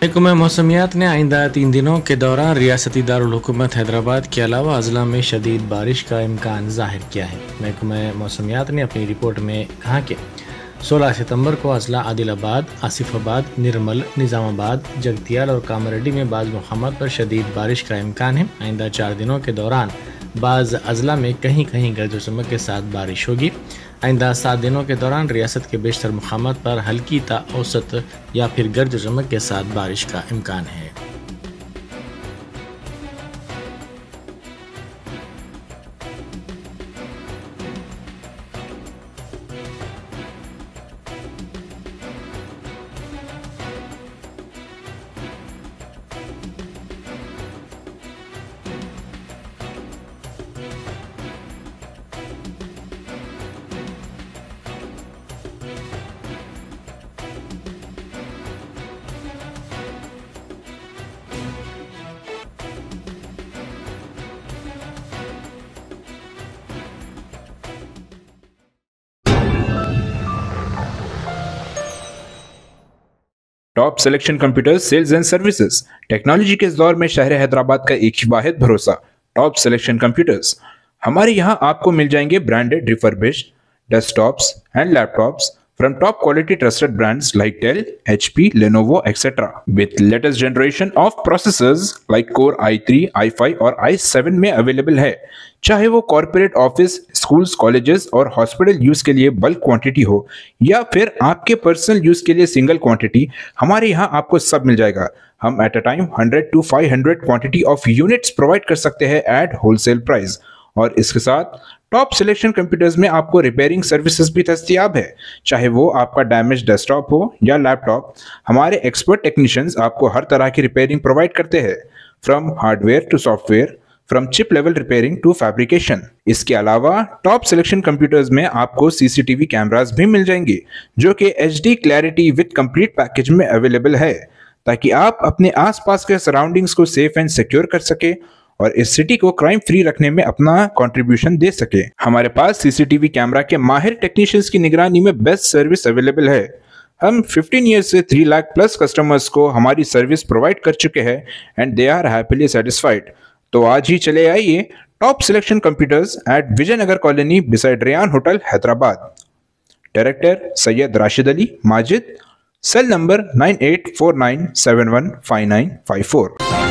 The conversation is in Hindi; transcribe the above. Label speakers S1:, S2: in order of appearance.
S1: महकमा मौसमियात ने आइंदा 3 दिनों के दौरान रियासती दारुल हुकूमत हैदराबाद के अलावा अजला में शदीद बारिश का इम्कान जाहिर किया है। महकमा मौसमियात ने अपनी रिपोर्ट में कहा कि 16 सितंबर को अजला, आदिलाबाद, आसिफाबाद, निर्मल, निज़ामाबाद, जगतियाल और कामारेड्डी में बाज़ मकामात पर शदीद बारिश का इम्कान है। आइंदा 4 दिनों के दौरान बाज़ अजला में कहीं कहीं गरज चमक के साथ बारिश होगी। आइंदा 7 दिनों के दौरान रियासत के बेशतर मकामात पर हल्की ता औसत या फिर गरज चमक के साथ बारिश का इम्कान है।
S2: Top selection computers sales and services. Technology के इस दौर में शहर हैदराबाद का एक ही वाहिद भरोसा, टॉप सिलेक्शन कंप्यूटर्स। हमारे यहाँ आपको मिल जाएंगे branded refurbished desktops and laptops from top quality trusted brands like Dell, HP, Lenovo, etc. with latest generation of processors like Core i3, i5 और i7 में अवेलेबल है। चाहे वो कॉर्पोरेट ऑफिस, स्कूल्स, कॉलेजेस और हॉस्पिटल यूज के लिए बल्क क्वांटिटी हो या फिर आपके पर्सनल यूज के लिए सिंगल क्वांटिटी, हमारे यहाँ आपको सब मिल जाएगा। हम at a time 100 to 500 quantity of units provide कर सकते हैं एट होलसेल प्राइस। और इसके साथ टॉप सिलेक्शन कंप्यूटर्स में आपको रिपेयरिंग सर्विसेज भी दस्तयाब है। चाहे वो आपका डैमेज डेस्कटॉप हो या लैपटॉप, हमारे एक्सपर्ट टेक्नीशियंस आपको हर तरह की रिपेयरिंग प्रोवाइड करते हैं, from hardware to software, from chip level repairing to fabrication. इसके अलावा टॉप सिलेक्शन कंप्यूटर्स में आपको सीसीटीवी कैमरास भी मिल जाएंगे जो कि HD clarity with complete package में अवेलेबल है, ताकि आप अपने आसपास के सराउंडिंग्स को सेफ एंड सिक्योर कर सके और इस सिटी को क्राइम फ्री रखने में अपना कंट्रीब्यूशन दे सके। हमारे पास सीसीटीवी कैमरा के माहिर टेक्नीशियंस की निगरानी में बेस्ट सर्विस अवेलेबल है। हम 15 ईयर्स से 3 लाख प्लस कस्टमर्स को हमारी सर्विस प्रोवाइड कर चुके हैं and they are happily satisfied. तो आज ही चले आइए top selection computers at Vijayanagar colony beside Ryan hotel, Hyderabad. Director Syed Rashid Ali Majid, cell number 9849715954।